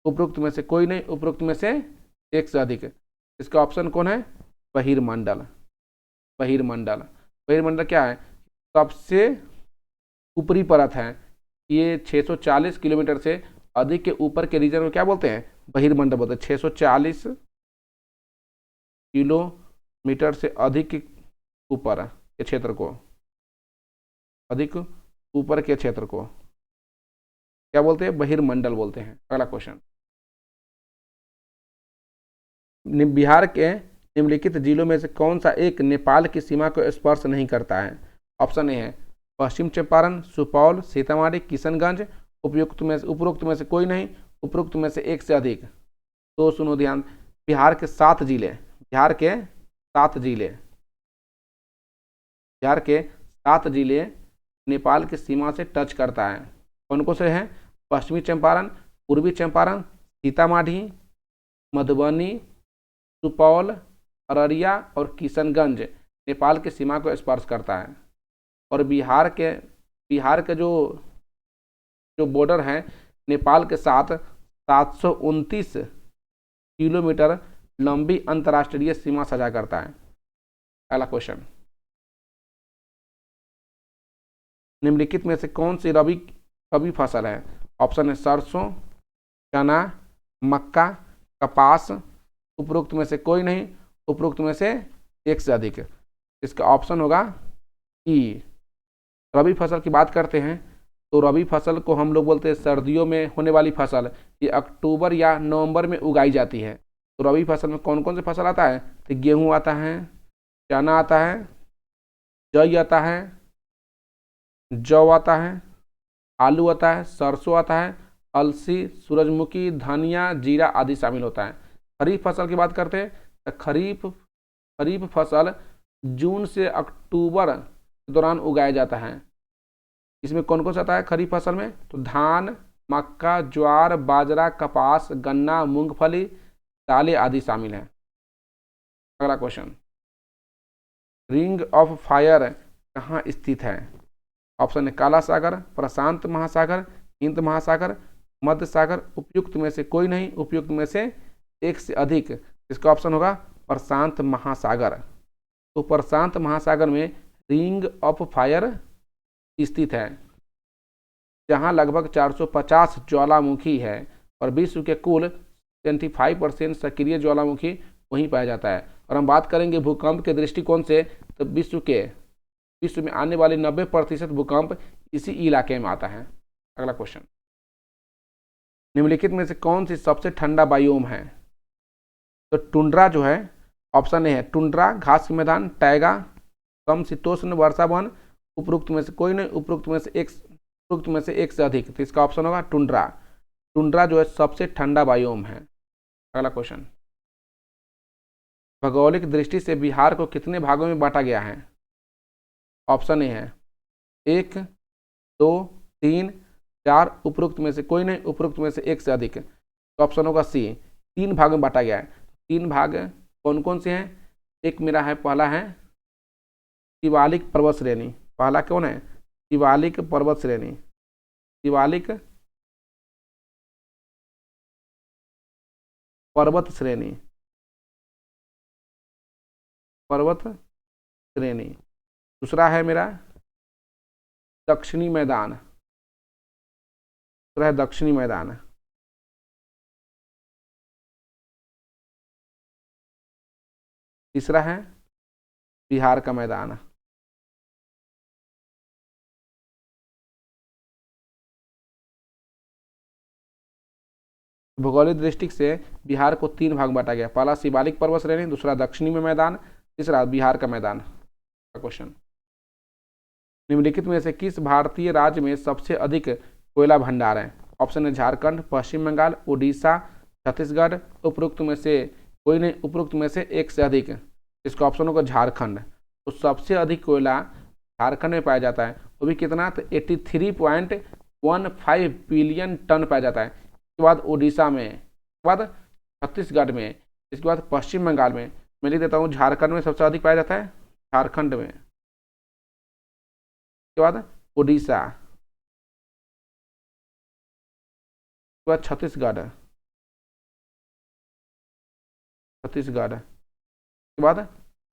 उपयुक्त में से कोई नहीं, उपयुक्त में से एक से अधिक। इसका ऑप्शन कौन है? बहिर्मंडल, बहिर्मंडल। बहिर्मंडल क्या है? सबसे ऊपरी परत है। ये 640 किलोमीटर से अधिक के ऊपर के रीजन को क्या बोलते हैं? बहिर्मंडल बोलते हैं। 640 किलोमीटर से अधिक ऊपर के क्षेत्र को, अधिक ऊपर के क्षेत्र को क्या बोलते हैं? बहिर्मंडल बोलते हैं। अगला क्वेश्चन, बिहार के निम्नलिखित जिलों में से कौन सा एक नेपाल की सीमा को स्पर्श नहीं करता है? ऑप्शन ए है पश्चिम चंपारण, सुपौल, सीतामढ़ी, किशनगंज, उपयुक्त में से कोई नहीं, उपयुक्त में से एक से अधिक। तो सुनो ध्यान, बिहार के 7 जिले, बिहार के 7 जिले, बिहार के 7 जिले नेपाल की सीमा से टच करता है। कौन कौन से हैं? पश्चिमी चंपारण, पूर्वी चंपारण, सीतामढ़ी, मधुबनी, सुपौल, अररिया और किशनगंज नेपाल की सीमा को स्पर्श करता है। और बिहार के जो बॉर्डर है नेपाल के साथ 729 किलोमीटर लंबी अंतर्राष्ट्रीय सीमा साझा करता है। अगला क्वेश्चन, निम्नलिखित में से कौन सी रबी फसल है? ऑप्शन है सरसों, चना, मक्का, कपास, उपरोक्त में से कोई नहीं, उपरोक्त में से एक से अधिक। इसका ऑप्शन होगा ई। रबी फसल की बात करते हैं तो रबी फसल को हम लोग बोलते हैं सर्दियों में होने वाली फसल। ये अक्टूबर या नवंबर में उगाई जाती है। तो रबी फसल में कौन कौन से फसल आता है? तो गेहूँ आता है, चना आता है, जई आता है, जौ आता है, आलू आता है, सरसों आता है, अलसी, सूरजमुखी, धनिया, जीरा आदि शामिल होता है। खरीफ फसल की बात करते हैं तो खरीफ फसल जून से अक्टूबर के दौरान उगाया जाता है। इसमें कौन कौन सा आता है खरीफ फसल में? तो धान, मक्का, ज्वार, बाजरा, कपास, गन्ना, मूंगफली, दालें आदि शामिल हैं। अगला क्वेश्चन, रिंग ऑफ फायर कहाँ स्थित है? ऑप्शन है काला सागर, प्रशांत महासागर, हिंद महासागर, मध्य सागर, उपयुक्त में से कोई नहीं, उपयुक्त में से एक से अधिक। इसका ऑप्शन होगा प्रशांत महासागर। तो प्रशांत महासागर में रिंग ऑफ फायर स्थित है, जहां लगभग 450 ज्वालामुखी है और विश्व के कुल 25% सक्रिय ज्वालामुखी वहीं पाया जाता है। और हम बात करेंगे भूकंप के दृष्टिकोण से तो विश्व में आने वाले 90% भूकंप इसी इलाके में आता है। अगला क्वेश्चन, निम्नलिखित में से कौन सी सबसे ठंडा बायोम है? तो टुंड्रा जो है, ऑप्शन ए है टुंड्रा घास के मैदान, टैगा समशीतोष्ण वर्षा वन, उपरोक्त में से कोई नहीं, उपरोक्त में से एक से अधिक। तो इसका ऑप्शन होगा टुंड्रा। टुंड्रा जो है सबसे ठंडा बायोम है। अगला क्वेश्चन, भौगोलिक दृष्टि से बिहार को कितने भागों में बांटा गया है? ऑप्शन ए है 1, 2, 3, 4, उपरोक्त में से कोई नहीं, उपरोक्त में से एक से अधिक। तो ऑप्शन होगा सी, 3 भाग में बांटा गया है। 3 भाग कौन कौन से हैं? एक मेरा है, पहला है शिवालिक पर्वत श्रेणी। पहला कौन है? शिवालिक पर्वत श्रेणी। शिवालिक पर्वत श्रेणी, पर्वत श्रेणी। दूसरा है मेरा दक्षिणी मैदान, दूसरा है दक्षिणी मैदान। तीसरा है बिहार का मैदान। भौगोलिक दृष्टि से बिहार को 3 भाग बांटा गया, पहला शिवालिक पर्वत श्रेणी, दूसरा दक्षिणी में मैदान, तीसरा बिहार का मैदान। क्वेश्चन, निम्नलिखित में से किस भारतीय राज्य में सबसे अधिक कोयला भंडार है? ऑप्शन है झारखंड, पश्चिम बंगाल, उड़ीसा, छत्तीसगढ़, उपरोक्त में से कोई नहीं, उपरोक्त में से एक से अधिक। इसका ऑप्शन होगा झारखंड। तो सबसे अधिक कोयला झारखंड में पाया जाता है, वो भी कितना? तो 83.15 बिलियन टन पाया जाता है। इसके बाद उड़ीसा में, इसके बाद छत्तीसगढ़ में, इसके बाद पश्चिम बंगाल में। मैं लिख देता हूँ झारखंड में सबसे अधिक पाया जाता है, झारखंड में, इसके बाद उड़ीसा, इसके बाद छत्तीसगढ़, इसके बाद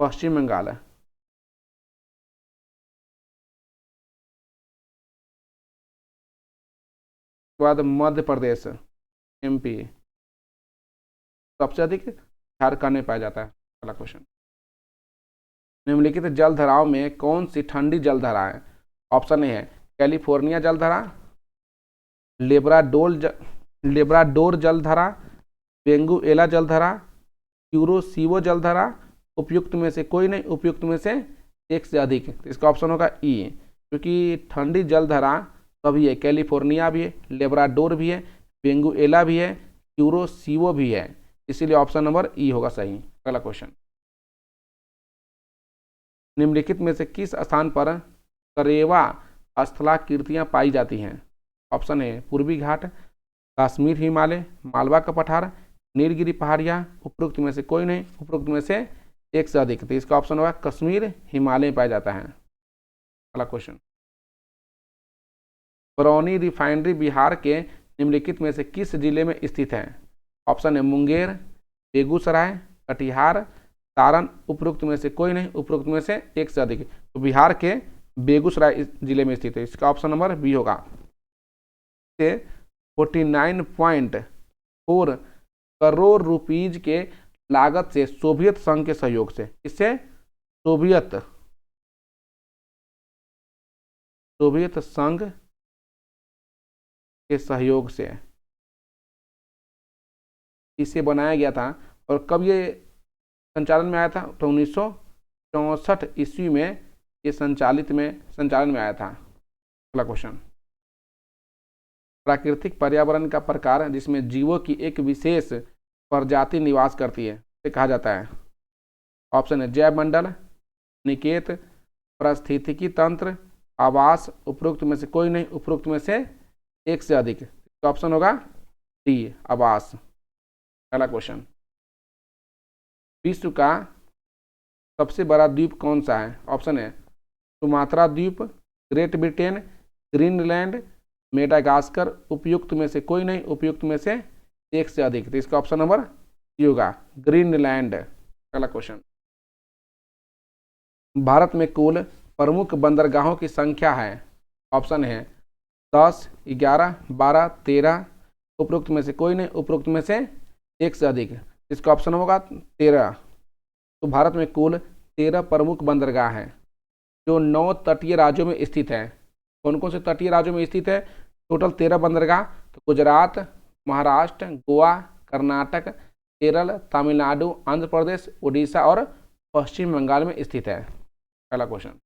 पश्चिम बंगाल, इसके बाद मध्य प्रदेश, एमपी। सबसे अधिक झारखंड में पाया जाता है। अगला क्वेश्चन, निम्नलिखित जलधाराओं में कौन सी ठंडी जलधारा है? ऑप्शन ए है कैलिफोर्निया जलधारा, लेब्राडोर जलधारा, वेंगुएला जलधारा, क्यूरोसीवो जलधारा, उपयुक्त में से कोई नहीं, उपयुक्त में से एक से अधिक। तो इसका ऑप्शन होगा ई, क्योंकि ठंडी जलधारा सभी है, कैलिफोर्निया भी है, लेब्राडोर भी है, वेंगुएला भी है, क्यूरोसीवो भी है, इसीलिए ऑप्शन नंबर ई होगा सही। अगला क्वेश्चन, निम्नलिखित में से किस स्थान पर करेवा स्थलाकृतियां पाई जाती हैं? ऑप्शन है पूर्वी घाट, कश्मीर हिमालय, मालवा का पठार, नीलगिरी पहाड़ियां, उपरोक्त में से कोई नहीं, उपरोक्त में से एक से अधिक। तो इसका ऑप्शन होगा कश्मीर हिमालय में पाया जाता है। अगला क्वेश्चन, बरौनी रिफाइनरी बिहार के निम्नलिखित में से किस जिले में स्थित है? ऑप्शन है मुंगेर, बेगूसराय, कटिहार, सारण, उपरोक्त में से कोई नहीं, उपरोक्त में से एक से अधिक। तो बिहार के बेगूसराय जिले में स्थित है, इसका ऑप्शन नंबर बी होगा। 49.4 करोड़ रुपीज के लागत से सोवियत संघ के सहयोग से, इससे सोवियत संघ के सहयोग से इसे बनाया गया था। और कब ये संचालन में आया था? तो 1964 ईस्वी में ये संचालन में आया था। अगला क्वेश्चन, प्राकृतिक पर्यावरण का प्रकार जिसमें जीवों की एक विशेष प्रजाति निवास करती है इसे कहा जाता है। ऑप्शन है जैव मंडल, निकेत, पारिस्थितिकी तंत्र, आवास, उपरोक्त में से कोई नहीं, उपरोक्त में से एक से अधिक। तो ऑप्शन होगा डी, आवास। पहला क्वेश्चन, विश्व का सबसे बड़ा द्वीप कौन सा है? ऑप्शन है सुमात्रा द्वीप, ग्रेट ब्रिटेन, ग्रीनलैंड, मेडागास्कर, उपयुक्त में से कोई नहीं, उपयुक्त में से एक से अधिक। तो इसका ऑप्शन नंबर सी होगा ग्रीनलैंड। अगला क्वेश्चन, भारत में कुल प्रमुख बंदरगाहों की संख्या है। ऑप्शन है 10, 11, 12, 13, उपरोक्त में से कोई नहीं, उपरोक्त में से एक से अधिक। इसका ऑप्शन होगा 13। तो भारत में कुल 13 प्रमुख बंदरगाह हैं जो 9 तटीय राज्यों में स्थित है। कौन कौन से तटीय राज्यों में स्थित है? टोटल 13 बंदरगाह। तो गुजरात, महाराष्ट्र, गोवा, कर्नाटक, केरल, तमिलनाडु, आंध्र प्रदेश, उड़ीसा और पश्चिम बंगाल में स्थित है। पहला क्वेश्चन,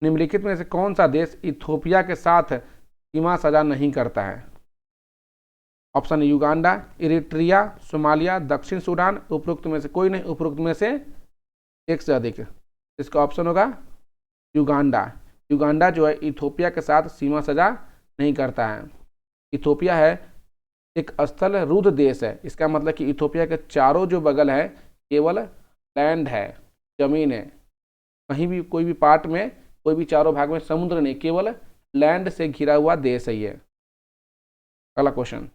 निम्नलिखित में से कौन सा देश इथोपिया के साथ सीमा साझा नहीं करता है? ऑप्शन युगांडा, इरिट्रिया, सोमालिया, दक्षिण सूडान, उपरोक्त में से कोई नहीं, उपरोक्त में से एक से अधिक। इसका ऑप्शन होगा युगांडा। युगांडा जो है इथोपिया के साथ सीमा साझा नहीं करता है। इथोपिया है एक स्थल रुद्ध देश है। इसका मतलब कि इथोपिया के चारों जो बगल है केवल लैंड है, जमीन है। कहीं भी कोई भी पार्ट में, कोई भी चारों भाग में समुद्र नहीं, केवल लैंड से घिरा हुआ देश है ये। अगला क्वेश्चन,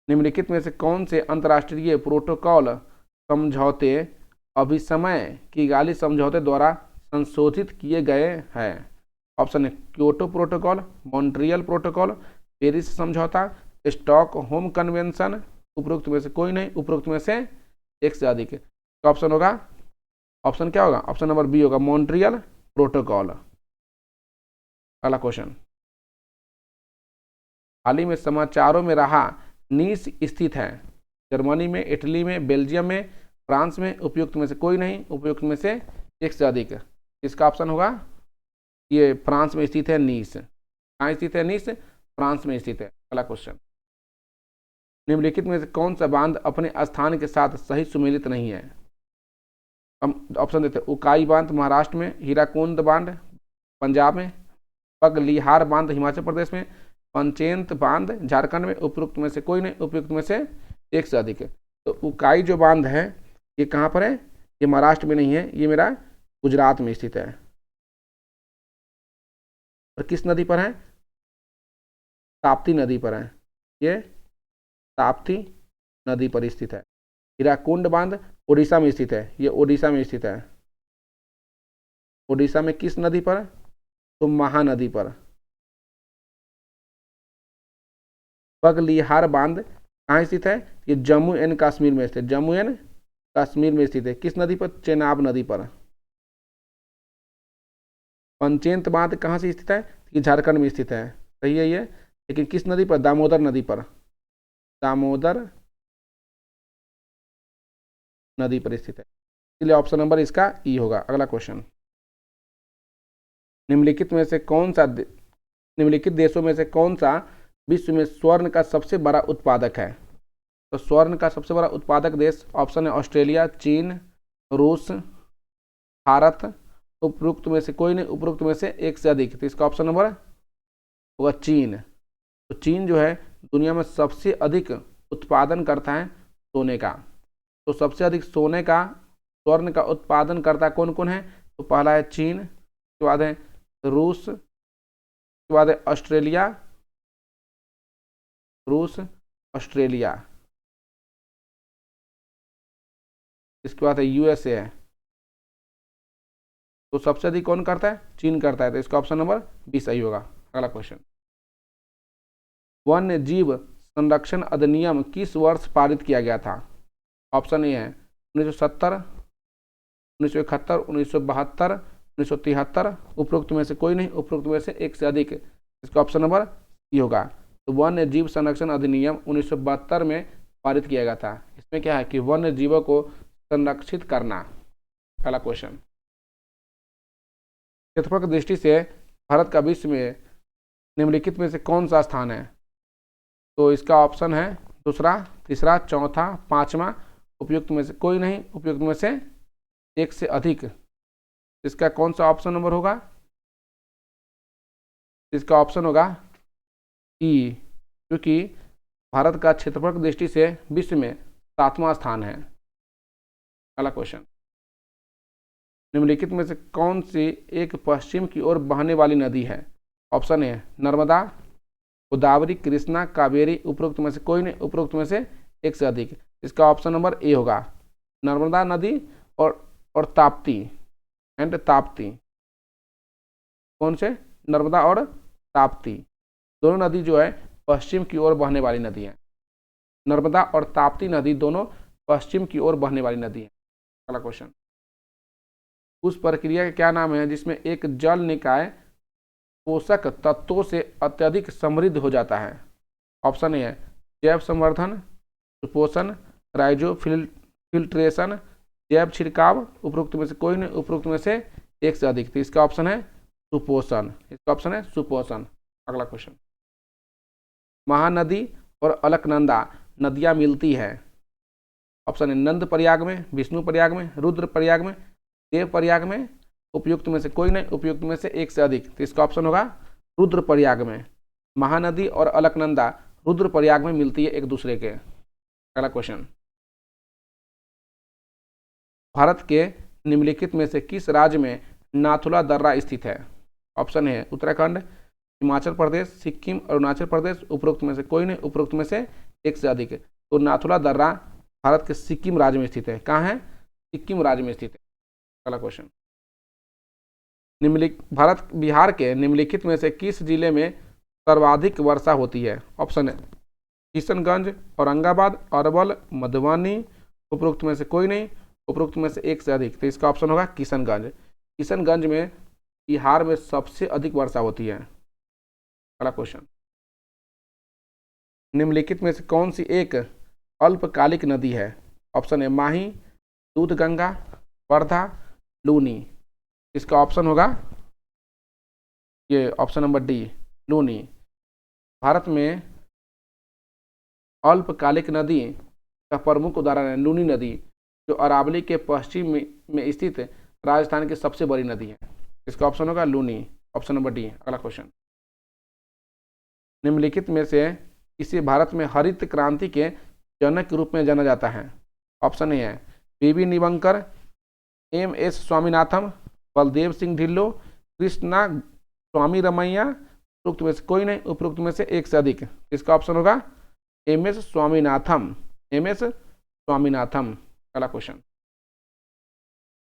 निम्नलिखित में से कौन से अंतर्राष्ट्रीय प्रोटोकॉल समझौते अभिसमय किगाली समझौते द्वारा संशोधित किए गए हैं? ऑप्शन है Kyoto protocol, Montreal protocol, Paris समझौता, स्टॉकहोम कन्वेंशन, उपरोक्त में से कोई नहीं, उपरोक्त में से एक से अधिक। तो ऑप्शन होगा, ऑप्शन क्या होगा? ऑप्शन नंबर बी होगा मॉन्ट्रियल प्रोटोकॉल। अगला क्वेश्चन, हाल ही में समाचारों में रहा नीस स्थित है जर्मनी में, इटली में, बेल्जियम में, फ्रांस में, उपयुक्त में से कोई नहीं, उपयुक्त में से एक से अधिक। इसका ऑप्शन होगा ये फ्रांस में स्थित है नीस। कहाँ स्थित है नीस? फ्रांस में स्थित है। अगला क्वेश्चन, निम्नलिखित में से कौन सा बांध अपने स्थान के साथ सही सुमेलित नहीं है? हम ऑप्शन देते हैं उकाई बांध महाराष्ट्र में, हीराकुंड बांध पंजाब में, पगलिहार बांध हिमाचल प्रदेश में, पंचेंत बांध झारखंड में, उपयुक्त में से कोई नहीं, उपयुक्त में से एक से अधिक है। तो उकाई जो बांध है ये कहाँ पर है? ये महाराष्ट्र में नहीं है, ये मेरा गुजरात में स्थित है। और किस नदी पर है? ताप्ती नदी पर है। ये ताप्ती नदी पर स्थित है। हीराकुंड बांध उड़ीसा में स्थित है, ये उड़ीसा में स्थित है। उड़ीसा में किस नदी पर? तो महानदी पर। पगलिहार बांध कहाँ स्थित है? ये जम्मू एंड कश्मीर में स्थित, जम्मू एंड कश्मीर में स्थित है। किस नदी पर? चेनाब नदी पर। पंचेंत बांध कहाँ से स्थित है? ये झारखंड में स्थित है, सही है ये। लेकिन किस नदी पर? दामोदर नदी पर, दामोदर नदी पर स्थित है, इसलिए ऑप्शन नंबर इसका ई होगा। अगला क्वेश्चन, निम्नलिखित देशों में से कौन सा विश्व में स्वर्ण का सबसे बड़ा उत्पादक है? तो स्वर्ण का सबसे बड़ा उत्पादक देश ऑप्शन है ऑस्ट्रेलिया, चीन, रूस, भारत, उपरोक्त में से कोई नहीं, उपरोक्त में से एक से अधिक। तो इसका ऑप्शन नंबर होगा चीन। तो चीन जो है दुनिया में सबसे अधिक उत्पादन करता है सोने का। तो सबसे अधिक सोने का, स्वर्ण का उत्पादन करता कौन कौन है? तो पहला है चीन, उसके बाद है रूस, उसके बाद है ऑस्ट्रेलिया, रूस, ऑस्ट्रेलिया, इसके बाद है यूएसए है। तो सबसे अधिक कौन करता है? चीन करता है। तो इसका ऑप्शन नंबर बी सही होगा। अगला क्वेश्चन, वन्य जीव संरक्षण अधिनियम किस वर्ष पारित किया गया था? ऑप्शन ए है 1970, 1971, 1972, 1973, उपरोक्त में से कोई नहीं, उपरोक्त में से एक से अधिक। इसका ऑप्शन नंबर सी होगा। तो वन्य जीव संरक्षण अधिनियम 1972 में पारित किया गया था। इसमें क्या है कि वन्य जीवों को संरक्षित करना। पहला क्वेश्चन, क्षेत्रफल की दृष्टि से भारत का विश्व में निम्नलिखित में से कौन सा स्थान है? तो इसका ऑप्शन है दूसरा, तीसरा, चौथा, पांचवा, उपयुक्त में से कोई नहीं, उपयुक्त में से एक से अधिक। इसका कौन सा ऑप्शन नंबर होगा? इसका ऑप्शन होगा ई, क्योंकि भारत का क्षेत्रफल की दृष्टि से विश्व में 7वां स्थान है। अगला क्वेश्चन, निम्नलिखित में से कौन सी एक पश्चिम की ओर बहने वाली नदी है? ऑप्शन है नर्मदा, गोदावरी, कृष्णा, कावेरी, उपरोक्त में से कोई नहीं, उपरोक्त में से एक से अधिक। इसका ऑप्शन नंबर ए होगा, नर्मदा नदी और ताप्ती एंड ताप्ती। कौन से? नर्मदा और ताप्ती, दोनों नदी जो है पश्चिम की ओर बहने वाली नदी है। नर्मदा और ताप्ती नदी दोनों पश्चिम की ओर बहने वाली नदी है। अगला क्वेश्चन, उस प्रक्रिया का क्या नाम है जिसमें एक जल निकाय पोषक तत्वों से अत्यधिक समृद्ध हो जाता है? ऑप्शन ए है जैव संवर्धन, सुपोषण, राइजो फिल्ट्रेशन, जैव छिड़काव, उपरोक्त में से कोई नहीं, उपरोक्त में से एक से अधिक। तो इसका ऑप्शन है सुपोषण। इसका ऑप्शन है सुपोषण। अगला क्वेश्चन, महानदी और अलकनंदा नदियां मिलती है। ऑप्शन है नंद प्रयाग में, विष्णु प्रयाग में, रुद्र प्रयाग में, देव प्रयाग में, उपयुक्त में से कोई नहीं, उपयुक्त में से एक से अधिक। तो इसका ऑप्शन होगा रुद्र प्रयाग में। महानदी और अलकनंदा रुद्र प्रयाग में मिलती है एक दूसरे के। अगला क्वेश्चन, भारत के निम्नलिखित में से किस राज्य में नाथुला दर्रा स्थित है? ऑप्शन है उत्तराखंड, हिमाचल प्रदेश, सिक्किम, अरुणाचल प्रदेश, उपरोक्त में से कोई नहीं, उपरोक्त में से एक से अधिक। तो नाथुला दर्रा भारत के सिक्किम राज्य में स्थित है। कहाँ है? सिक्किम राज्य में स्थित है। अगला क्वेश्चन, भारत बिहार के निम्नलिखित में से किस जिले में सर्वाधिक वर्षा होती है? ऑप्शन है किशनगंज, औरंगाबाद, अरवल, मधुबनी, उपरोक्त में से कोई नहीं, उपरोक्त में से एक से अधिक। तो इसका ऑप्शन होगा किशनगंज। किशनगंज में बिहार में सबसे अधिक वर्षा होती है। अगला क्वेश्चन, निम्नलिखित में से कौन सी एक अल्पकालिक नदी है? ऑप्शन है माही, दूधगंगा, वर्धा, लूनी। इसका ऑप्शन होगा ये option number D, Luni. Bharat में अल्पकालिक नदी का प्रमुख उदाहरण है लूनी नदी, जो अरावली के पश्चिम में स्थित राजस्थान की सबसे बड़ी नदी है। इसका ऑप्शन होगा लूनी, ऑप्शन नंबर डी। अगला क्वेश्चन, निम्नलिखित में से इसे भारत में हरित क्रांति के जनक के रूप में जाना जाता है? ऑप्शन ए है पीवी निवंकर, एम.एस. स्वामीनाथन, बलदेव सिंह ढिल्लो, कृष्णा स्वामी रमैया, उपरोक्त में से कोई नहीं, उपरोक्त में से एक से अधिक। इसका ऑप्शन होगा एम.एस. स्वामीनाथन, एम.एस. स्वामीनाथन। अगला क्वेश्चन,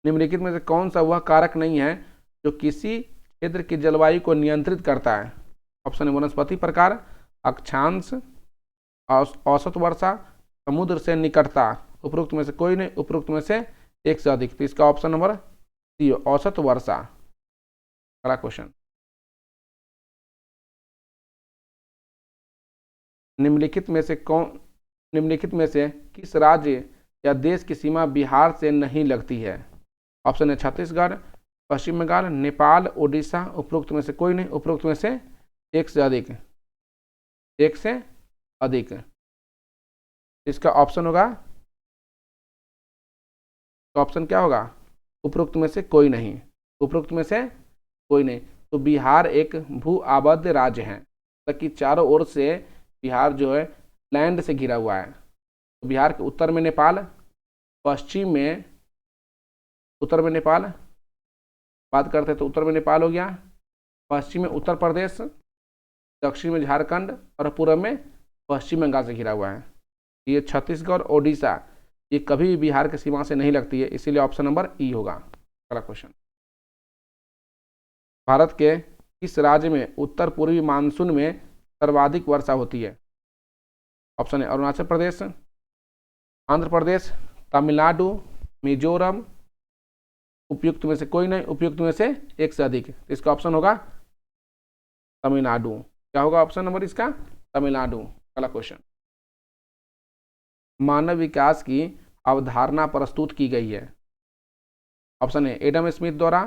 निम्नलिखित में से कौन सा वह कारक नहीं है जो किसी क्षेत्र की जलवायु को नियंत्रित करता है? ऑप्शन है वनस्पति प्रकार, अक्षांश, औसत वर्षा, समुद्र से निकटता, उपरोक्त में से कोई नहीं, उपरोक्त में से एक से अधिक। तो इसका ऑप्शन नंबर सी, औसत वर्षा। अगला क्वेश्चन, निम्नलिखित में से किस राज्य या देश की सीमा बिहार से नहीं लगती है? ऑप्शन है छत्तीसगढ़, पश्चिम बंगाल, नेपाल, उड़ीसा, उपरोक्त में से कोई नहीं, उपरोक्त में से एक से अधिक। एक से अधिक। इसका ऑप्शन होगा, तो ऑप्शन क्या होगा? उपरोक्त में से कोई नहीं, उपरोक्त में से कोई नहीं। तो बिहार एक भू आबद्ध राज्य है, ताकि चारों ओर से बिहार जो है लैंड से घिरा हुआ है। तो बिहार के उत्तर में नेपाल, पश्चिम में उत्तर में नेपाल, बात करते हैं तो उत्तर में नेपाल हो गया, पश्चिम में उत्तर प्रदेश, दक्षिण में झारखंड और पूर्व में पश्चिम बंगाल से घिरा हुआ है। ये छत्तीसगढ़, ओडिशा, ये कभी भी बिहार की सीमा से नहीं लगती है, इसीलिए ऑप्शन नंबर ई होगा। अगला क्वेश्चन, भारत के किस राज्य में उत्तर पूर्वी मानसून में सर्वाधिक वर्षा होती है? ऑप्शन है अरुणाचल प्रदेश, आंध्र प्रदेश, तमिलनाडु, मिजोरम, उपयुक्त में से कोई नहीं, उपयुक्त में से एक से अधिक। इसका ऑप्शन होगा तमिलनाडु। क्या होगा ऑप्शन नंबर इसका? तमिलनाडु। अगला क्वेश्चन, मानव विकास की अवधारणा प्रस्तुत की गई है? ऑप्शन है एडम स्मिथ द्वारा,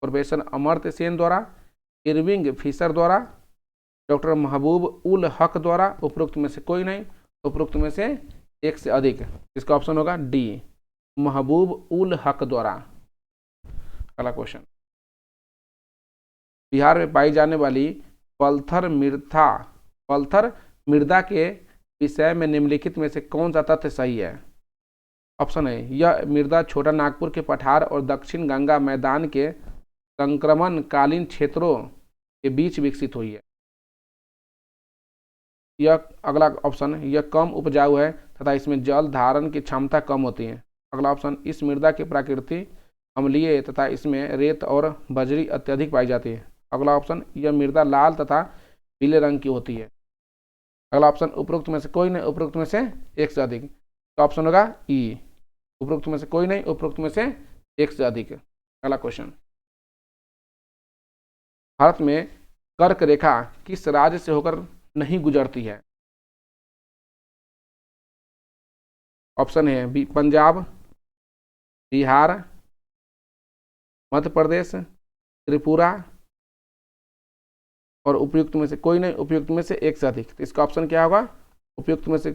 प्रोफेसर अमर्त्य सेन द्वारा, इरविंग फिशर द्वारा, डॉक्टर महबूब उल हक द्वारा, उपरोक्त में से कोई नहीं, उपरोक्त में से एक से अधिक। इसका ऑप्शन होगा डी, महबूब उल हक द्वारा। अगला क्वेश्चन, बिहार में पाई जाने वाली पल्थर मृदा के विषय में निम्नलिखित में से कौन सा तथ्य सही है? ऑप्शन है, यह मृदा छोटा नागपुर के पठार और दक्षिण गंगा मैदान के संक्रमणकालीन क्षेत्रों के बीच विकसित हुई है। यह अगला ऑप्शन, यह कम उपजाऊ है तथा इसमें जल धारण की क्षमता कम होती है। अगला ऑप्शन, इस मृदा की प्रकृति अम्लीय तथा इसमें रेत और बजरी अत्यधिक पाई जाती है। अगला ऑप्शन, यह मृदा लाल तथा पीले रंग की होती है। अगला ऑप्शन, उपरोक्त में से कोई नहीं, उपरोक्त में से एक से अधिक। तो ऑप्शन होगा ई, उपरोक्त में से कोई नहीं, उपरोक्त में से एक से अधिक। अगला क्वेश्चन, भारत में कर्क रेखा किस राज्य से होकर नहीं गुजरती है? ऑप्शन है पंजाब, बिहार, मध्य प्रदेश, त्रिपुरा और उपयुक्त में से कोई नहीं, उपयुक्त में से एक से अधिक। तो इसका ऑप्शन क्या होगा? उपयुक्त में से,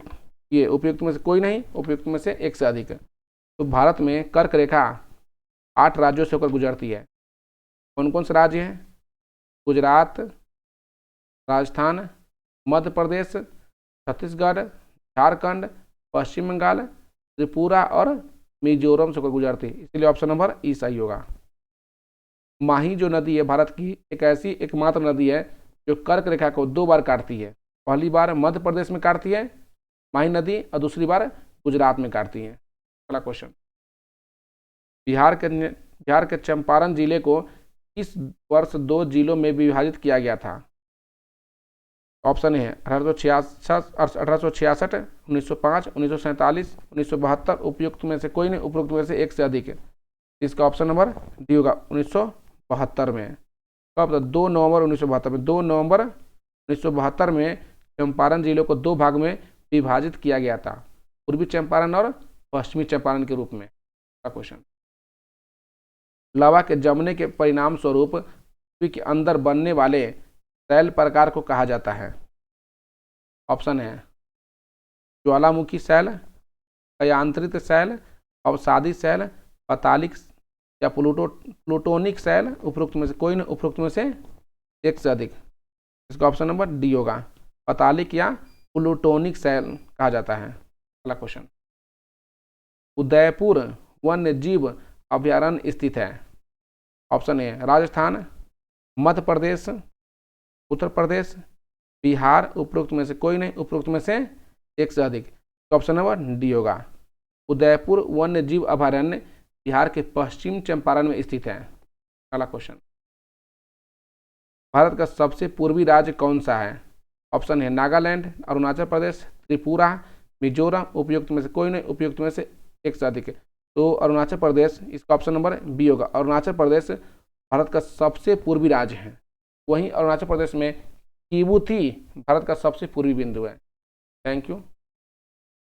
ये उपयुक्त में से कोई नहीं, उपयुक्त में से एक से अधिक। तो भारत में कर्क रेखा 8 राज्यों से होकर गुजरती है। कौन कौन से राज्य हैं? गुजरात, राजस्थान, मध्य प्रदेश, छत्तीसगढ़, झारखंड, पश्चिम बंगाल, त्रिपुरा और मिजोरम से होकर गुजरती है। इसलिए ऑप्शन नंबर ई सही होगा। माही जो नदी है भारत की एक ऐसी एकमात्र नदी है जो कर्क रेखा को 2 बार काटती है। पहली बार मध्य प्रदेश में काटती है माही नदी और दूसरी बार गुजरात में काटती है। अगला क्वेश्चन, बिहार के चंपारण जिले को किस वर्ष 2 जिलों में विभाजित किया गया था? ऑप्शन है 1866, 1905, 1947, 1972। उपयुक्त में से कोई नहीं, उपयुक्त में से एक से अधिक है। इसका ऑप्शन नंबर डी होगा 1972 में। कब? 2 नवंबर 1972 में। 2 नवंबर 1972 में चंपारण जिलों को 2 भाग में विभाजित किया गया था, पूर्वी चंपारण और पश्चिमी चंपारण के रूप में। क्वेश्चन, लावा के जमने के परिणाम स्वरूप पृथ्वी के अंदर बनने वाले शैल प्रकार को कहा जाता है। ऑप्शन है ज्वालामुखी शैल, अयांत्रित शैल, अवसादी शैल, पतालिक या प्लूटोनिक शैल। उपरोक्त में से कोई नहीं, उपरोक्त में से एक से अधिक। इसका ऑप्शन नंबर डी होगा, पतालिक या प्लूटोनिक शैल कहा जाता है। अगला क्वेश्चन, उदयपुर वन्य जीव अभयारण्य स्थित है। Option A Rajasthan, Madhya Pradesh, Uttar Pradesh, Bihar. उपरोक्त में से कोई नहीं, उपरोक्त में से एक से अधिक। तो ऑप्शन नंबर डी होगा, उदयपुर वन्य जीव अभयारण्य बिहार के पश्चिम चंपारण में स्थित है। अगला क्वेश्चन, भारत का सबसे पूर्वी राज्य कौन सा है? ऑप्शन है नागालैंड, अरुणाचल प्रदेश, त्रिपुरा, मिजोरम। उपयुक्त में से कोई नहीं, उपयुक्त में से एक से अधिक है। तो अरुणाचल प्रदेश, इसका ऑप्शन नंबर बी होगा। अरुणाचल प्रदेश भारत का सबसे पूर्वी राज्य है। वहीं अरुणाचल प्रदेश में किबुथी भारत का सबसे पूर्वी बिंदु है। Thank you.